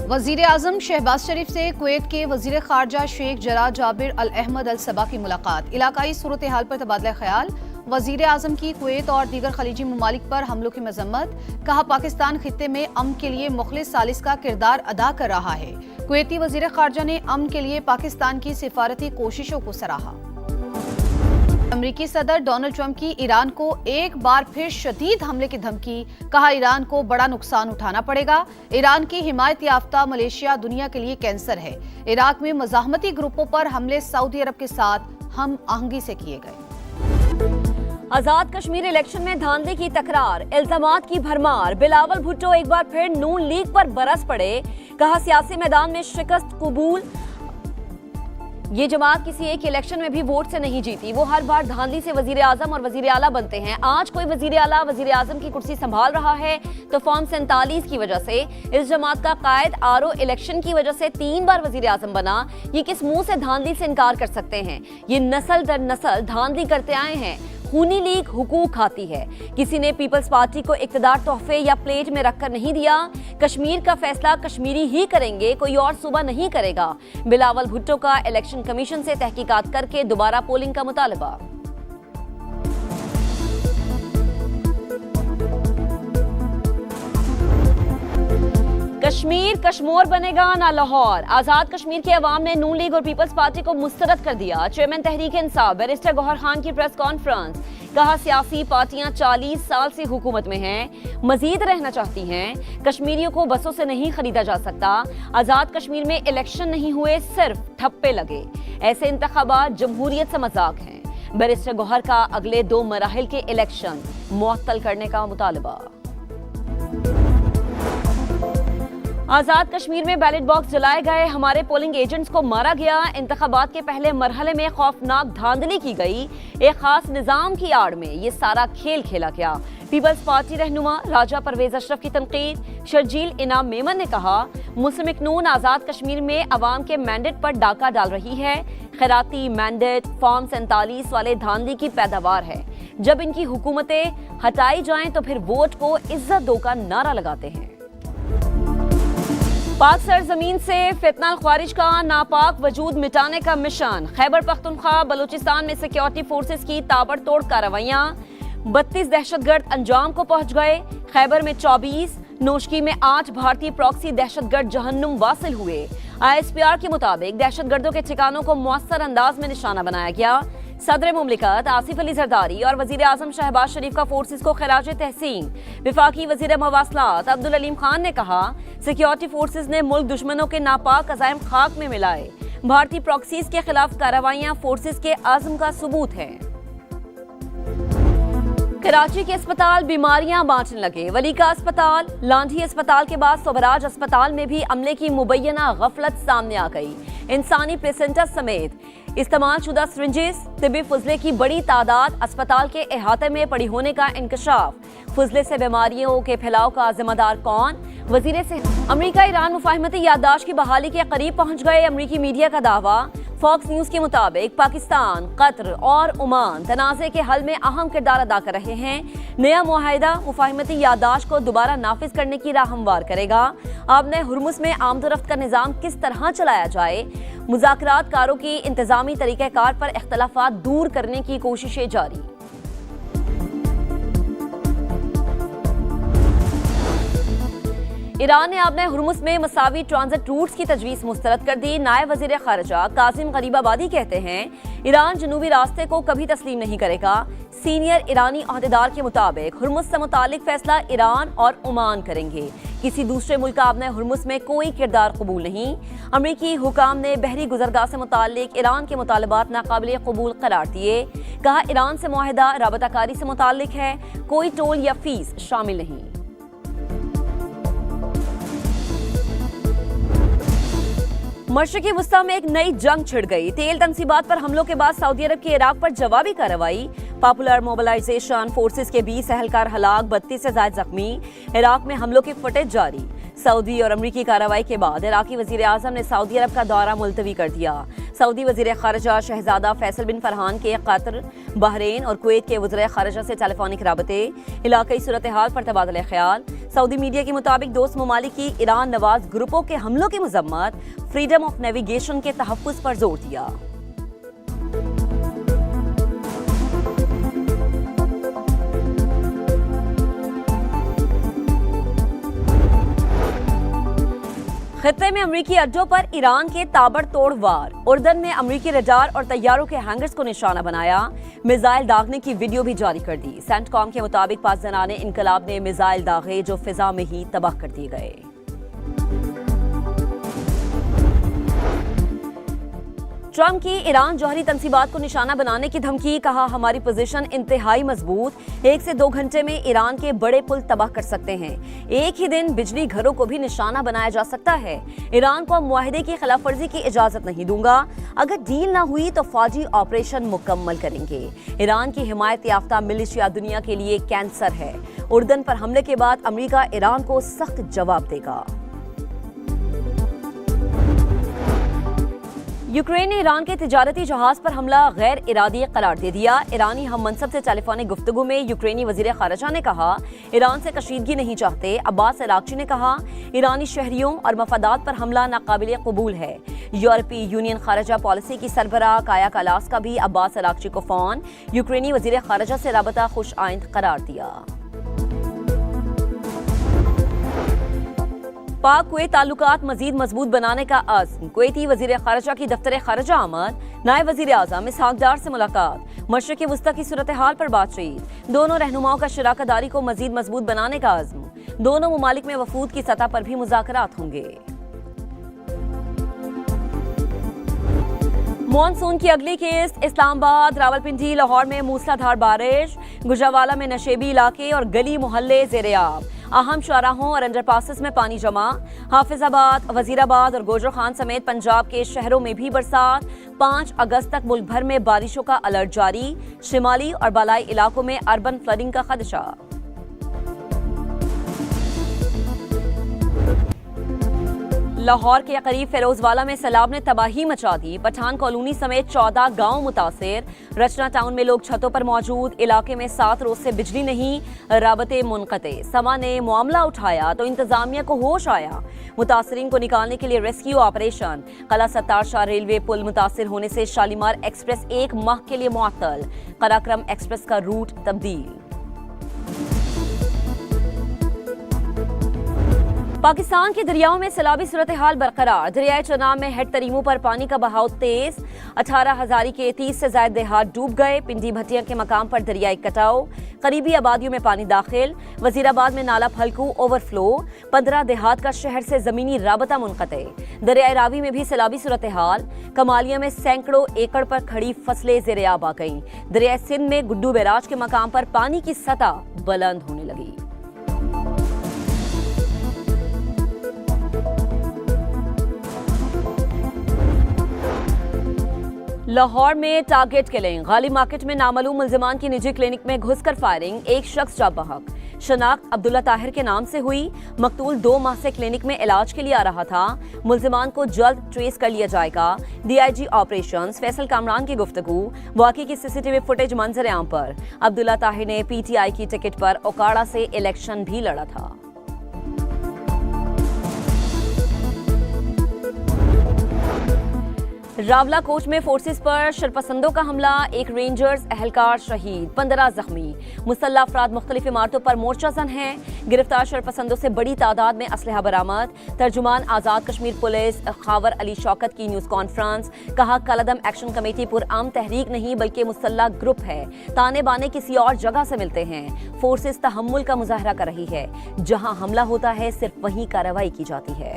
वजीर आजम शहबाज शरीफ से कुवैत के वजीर खारजा शेख जरा जाबिर अल अहमद अल सबा की मुलाकात। इलाकाई सूरत हाल पर तबादला ख्याल। वजीर आजम की कुवैत और दीगर खलीजी ममालिक पर हमलों की मजम्मत। कहा पाकिस्तान खित्ते में अमन के लिए मुखलिस सालिस का किरदार अदा कर रहा है। कुवैती वजीर खारजा ने अमन के लिए पाकिस्तान की सिफारती कोशिशों को सराहा। अमेरिकी सदर डोनाल्ड ट्रंप की ईरान को एक बार फिर शदीद हमले की धमकी। कहा ईरान को बड़ा नुकसान उठाना पड़ेगा। ईरान की हिमायत याफ्ता मलेशिया दुनिया के लिए कैंसर है। इराक में मज़ाहमती ग्रुपों पर हमले सऊदी अरब के साथ हम आहंगी से किए गए। आजाद कश्मीर इलेक्शन में धांधली की तकरार, इल्जामात की भरमार। बिलावल भुट्टो एक बार फिर नून लीग पर बरस पड़े। कहा सियासी मैदान में शिकस्त कबूल। ये जमात किसी एक इलेक्शन में भी वोट से नहीं जीती, वो हर बार धांधली से वजीर आजम और वजीर आला बनते हैं। आज कोई वजीर आला वजीर आजम की कुर्सी संभाल रहा है तो फॉर्म 47 की वजह से इस जमात का कायद आरओ इलेक्शन की वजह से 3 बार वजीर आजम बना। ये किस मुंह से धांधली से इनकार कर सकते हैं? ये नस्ल दर नस्ल धांधली करते आए हैं। खूनी लीग हुकूक खाती है। किसी ने पीपल्स पार्टी को इक्तदार तोहफे या प्लेट में रखकर नहीं दिया। कश्मीर का फैसला कश्मीरी ही करेंगे, कोई और सूबा नहीं करेगा। बिलावल भुट्टो का इलेक्शन कमीशन से तहकीकात करके दोबारा पोलिंग का मुतालबा। कश्मीर कश्मोर बनेगा ना लाहौर। आजाद कश्मीर के अवाम ने नून लीग और पीपल्स पार्टी को मुस्तरद कर दिया। चेयरमैन तहरीक इंसाफ बैरिस्टर गौहर खान की प्रेस कॉन्फ्रेंस। कहा सियासी पार्टियां 40 साल से हुकूमत में हैं, मजीद रहना चाहती हैं। कश्मीरियों को बसों से नहीं खरीदा जा सकता। आजाद कश्मीर में इलेक्शन नहीं हुए, सिर्फ ठप्पे लगे। ऐसे इंतखाबात जमहूरियत से मजाक हैं। बैरिस्टर गौहर का अगले 2 मराहिल के इलेक्शन मुअत्तल करने का मुतालबा। आजाद कश्मीर में बैलेट बॉक्स जलाए गए, हमारे पोलिंग एजेंट्स को मारा गया। इंतखाबात के पहले मरहले में खौफनाक धांधली की गई। एक खास निजाम की आड़ में ये सारा खेल खेला गया। पीपल्स पार्टी रहनुमा राजा परवेज अशरफ की तनकीद। शर्जील इनाम मेमन ने कहा मुस्लिम नून आजाद कश्मीर में अवाम के मैंडेट पर डाका डाल रही है। खैराती मैंडेट फॉर्म 47 वाले धांधली की पैदावार है। जब इनकी हुकूमतें हटाई जाएं तो फिर वोट को इज्जत दो का नारा लगाते हैं। पाक सरजमीन से फितना ख्वारिज का नापाक वजूद मिटाने का मिशन। खैबर पख्तूनख्वा बलूचिस्तान में सिक्योरिटी फोर्सेस की ताबड़तोड़ कार्रवाइयां। 32 दहशतगर्द अंजाम को पहुंच गए। खैबर में 24, नोशकी में 8 भारतीय प्रॉक्सी दहशतगर्द जहन्नुम वासिल हुए। ISPR के मुताबिक दहशतगर्दों के ठिकानों को मुअस्सर अंदाज में निशाना बनाया गया। सदर मुमलिकत आसिफ अली जरदारी और वजीर आजम शहबाज शरीफ का फोर्सेस को खिराज तहसीन। विफाकी वजीर मवासलात अब्दुल अलीम खान ने कहा सिक्योरिटी फोर्सेस ने मुल्क दुश्मनों के नापाक अज़ाइम खाक में मिलाए। भारतीय प्रॉक्सीज के खिलाफ कार्रवाइयां फोर्सेस के आज़म का सबूत है। कराची के अस्पताल बीमारियां बांटने लगे। वली का अस्पताल, लांधी अस्पताल के बाद स्वराज अस्पताल में भी अमले की मुबैना गफलत सामने आ गई। इंसानी प्लेसेंटा समेत इस्तेमाल शुदा सिरिंजेस, तिब्बी फुजले की बड़ी तादाद अस्पताल के अहाते में पड़ी होने का इंकशाफ। फुजले से बीमारियों के फैलाव का जिम्मेदार कौन? वजीर से अमेरिका ईरान मुफाहमती याददाश्त की बहाली के करीब पहुंच गए। अमेरिकी मीडिया का दावा। फॉक्स न्यूज के मुताबिक पाकिस्तान, कतर और ओमान तनाज़े के हल में अहम किरदार अदा कर रहे हैं। नया मुआहिदा मुफाहमती याददाश्त को दोबारा नाफिज करने की राह हमवार करेगा। अब नए हुर्मुस में आमदोरफ्त का निज़ाम किस तरह चलाया जाए? मुज़ाकरात कारों की इंतजामी तरीक़ाकार पर इख्तलाफात दूर करने की कोशिशें जारी। ईरान ने अपने हुर्मुस में मसावी ट्रांजिट रूट्स की तजवीज़ मुस्तरद कर दी। नायब वज़ीर ख़ारिजा कासिम गरीबाबादी कहते हैं ईरान जनूबी रास्ते को कभी तस्लीम नहीं करेगा। सीनियर ईरानी अहदेदार के मुताबिक हुर्मुस से मुतालिक फैसला ईरान और ओमान करेंगे। किसी दूसरे मुल्क का अपने हुर्मुस में कोई किरदार कबूल नहीं। अमरीकी हुकाम ने बहरी गुजरगाह से मुतालिक ईरान के मुतालबात नाकाबिल कबूल करार दिए। कहा ईरान से मुआहिदा राबताकारी से मुतालिक है, कोई टोल या फीस शामिल नहीं। मशरिकी वस्ता में एक नई जंग छिड़ गई। तेल तनसीबात पर हमलों के बाद सऊदी अरब की इराक पर जवाबी कार्रवाई। पॉपुलर मोबिलाइजेशन फोर्सेस के 20 एहलकार हलाक, 32 से ज्यादा जख्मी। इराक में हमलों की फुटेज जारी। सऊदी और अमरीकी कार्रवाई के बाद इराकी वजीर आजम ने सऊदी अरब का दौरा मुलतवी कर दिया। सऊदी वजीर खारजा शहजादा फैसल बिन फरहान के कतर, बहरीन और कुवैत के वज़ीर खारजा से टेलीफोनिक राबते, इलाकाई सूरत हाल पर तबादला ख्याल। सऊदी मीडिया के मुताबिक दोस्त ममालिक की ईरान नवाज ग्रुपों के हमलों की मजम्मत, फ्रीडम ऑफ नेविगेशन के तहफ़्फ़ुज़ पर जोर दिया। खत्ते में अमरीकी अड्डों पर ईरान के ताबड़तोड़ वार, उर्दन में अमरीकी रडार और तैयारों के हैंगर्स को निशाना बनाया, मिसाइल दागने की वीडियो भी जारी कर दी। सेंटकॉम के मुताबिक 5 जनाने इनकलाब ने मिसाइल दागे जो फिजा में ही तबाह कर दिए गए। ट्रंप की ईरान जौहरी तंसीबात को निशाना बनाने की धमकी, कहा हमारी पोजीशन इंतहाई मजबूत, 1 से 2 घंटे में ईरान के बड़े पुल तबाह कर सकते हैं। एक ही दिन बिजली घरों को भी निशाना बनाया जा सकता है। ईरान को मुआहदे की खिलाफ वर्जी की इजाजत नहीं दूंगा, अगर डील ना हुई तो फौजी ऑपरेशन मुकम्मल करेंगे। ईरान की हिमायत याफ्ता मिलिशिया दुनिया के लिए कैंसर है। उर्दन पर हमले के बाद अमरीका ईरान को सख्त जवाब देगा। यूक्रेन ने ईरान के तिजारती जहाज पर हमला गैर इरादी करार दे दिया। ईरानी हम मनसब से टेलीफोनिक गुफ्तगू में यूक्रेनी वजीर खारजा ने कहा ईरान से कशीदगी नहीं चाहते। अब्बास अरागची ने कहा ईरानी शहरियों और मफादात पर हमला नाकाबिले कबूल है। यूरोपीय यूनियन खारजा पॉलिसी की सरबराह काया कालास का भी अब्बास अरागची को फोन, यूक्रेनी वजीर खारजा से राबता खुश आइंद करार दिया। पाक कुवैत ताल्लुकात मजीद मजबूत बनाने का अज़्म, कुवैती वजीर खारजा की दफ्तर खारजा आमद, नायब वजीर आज़म इसहाक डार से मुलाकात, मशरिक़ वस्ता की सूरत हाल पर बातचीत, दोनों रहनुमाओं का शराकत दारी को मजीद मजबूत बनाने का अज़्म, दोनों ममालिक में वफूद की सतह पर भी मुज़ाकरात होंगे। मॉनसून की अगली किस्त, इस्लामाबाद, रावलपिंडी, लाहौर में मूसलाधार बारिश, गुजरावाला में नशेबी इलाके और गली मोहल्ले ज़ेर-ए-आब, अहम शाहराहों और अंडरपासेस में पानी जमा, हाफिजाबाद, वजीराबाद और गोजर खान समेत पंजाब के शहरों में भी बरसात। 5 अगस्त तक मुल्क भर में बारिशों का अलर्ट जारी, शिमाली और बालाई इलाकों में अर्बन फ्लडिंग का खदशा। लाहौर के करीब फिरोजवाला में सैलाब ने तबाही मचा दी, पठान कॉलोनी समेत 14 गांव मुतासिर। रचना टाउन में लोग छतों पर मौजूद, इलाके में 7 रोज से बिजली नहीं, राबते मुनक़ते। समा ने मामला उठाया तो इंतजामिया को होश आया, मुतासिरीन को निकालने के लिए रेस्क्यू ऑपरेशन। कला सत्तार शाह रेलवे पुल मुतासिर होने से शालीमार एक्सप्रेस 1 माह के लिए मुअत्तल, कराक्रम एक्सप्रेस का रूट तब्दील। पाकिस्तान के दरियाओं में सैलाबी सूरत हाल बरकरार, दरियाए चनाब में हेड तरीमों पर पानी का बहाव तेज, 18 हजारी के 30 से ज्यादा देहात डूब गए। पिंडी भटिया के मकाम पर दरियाई कटाव, करीबी आबादियों में पानी दाखिल। वजीराबाद में नाला फलकू ओवरफ्लो, 15 देहात का शहर से जमीनी राबता मुनक़ते। दरियाए रावी में भी सैलाबी सूरत हाल, कमालिया में सैकड़ों एकड़ पर खड़ी फसलें ज़ेर-ए-आब आ गईं। दरियाए सिंध में गुड्डू बैराज के मकाम पर पानी की सतह बुलंद होने लगी। लाहौर में टारगेट किलिंग, गाली मार्केट में नामालूम मुल्जिमान की निजी क्लिनिक में घुसकर फायरिंग, एक शख्स जाँ बहक। शनाख्त अब्दुल्ला ताहिर के नाम से हुई, मकतूल 2 माह से क्लिनिक में इलाज के लिए आ रहा था। मुल्जिमान को जल्द ट्रेस कर लिया जाएगा। DIG ऑपरेशंस फैसल कामरान की गुफ्तगू, वाकई की CCTV फुटेज मंजर आम पर। अब्दुल्ला ताहिर ने PTI की टिकट पर ओकाड़ा से इलेक्शन भी लड़ा था। रावला कोच में फोर्सेस पर शरपसंदों का हमला, एक रेंजर्स एहलकार शहीद, 15 जख्मी। मुसल्लह अफराद मुख्तलिफ इमारतों पर मोर्चाजन हैं। गिरफ्तार शरपसंदों से बड़ी तादाद में असलहा बरामद। तर्जुमान आज़ाद कश्मीर पुलिस खावर अली शौकत की न्यूज़ कॉन्फ्रेंस, कहा कलदम एक्शन कमेटी पुरअमन तहरीक नहीं बल्कि मुसल्लह ग्रुप है, ताने बाने किसी और जगह से मिलते हैं। फोर्सेस तहम्मुल का मुजाहरा कर रही है, जहां हमला होता है सिर्फ वहीं कार्रवाई की जाती है।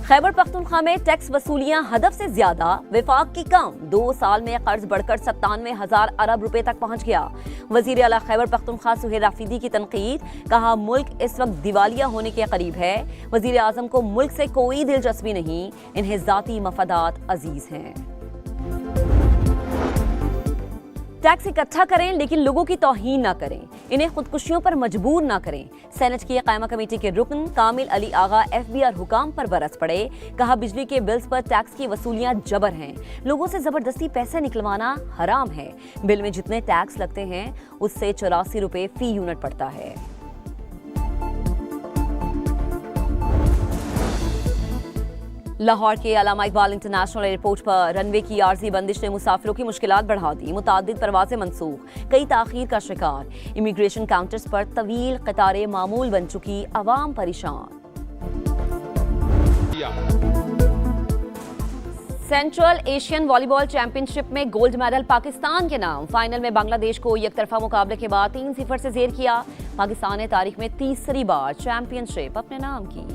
खैबर पख्तूनख्वा में टैक्स वसूलियां हदफ से ज्यादा, विफाक की कम। 2 साल में कर्ज बढ़कर 97,000 अरब रुपए तक पहुंच गया। वजीर आला खैबर पख्तूनख्वा सुहेल राफिदी की तनकीद, कहा मुल्क इस वक्त दिवालिया होने के करीब है। वजीर आजम को मुल्क से कोई दिलचस्पी नहीं, इन्हें जाती मफादात अजीज हैं। टैक्स इकट्ठा करें लेकिन लोगों की तौहीन ना करें, इन्हें खुदकुशियों पर मजबूर ना करें। सेनेट की कायमा कमेटी के रुकन कामिल अली आगा FBR हुकाम पर बरस पड़े। कहा बिजली के बिल्स पर टैक्स की वसूलियां जबर हैं, लोगों से जबरदस्ती पैसे निकलवाना हराम है। बिल में जितने टैक्स लगते हैं उससे 84 रुपए फी यूनिट पड़ता है। लाहौर के अल्लामा इकबाल इंटरनेशनल एयरपोर्ट पर रनवे की आर्जी बंदिश ने मुसाफिरों की मुश्किलात बढ़ा दी। मुतादिद परवाजें मनसूख, कई ताखीर का शिकार। इमिग्रेशन काउंटर्स पर तवील कतारें मामूल बन चुकी, अवाम परेशान। सेंट्रल एशियन वॉलीबॉल चैंपियनशिप में गोल्ड मेडल पाकिस्तान के नाम। फाइनल में बांग्लादेश को एकतरफा मुकाबले के बाद 3-0 से जेर किया। पाकिस्तान ने तारीख में तीसरी बार चैंपियनशिप अपने नाम की।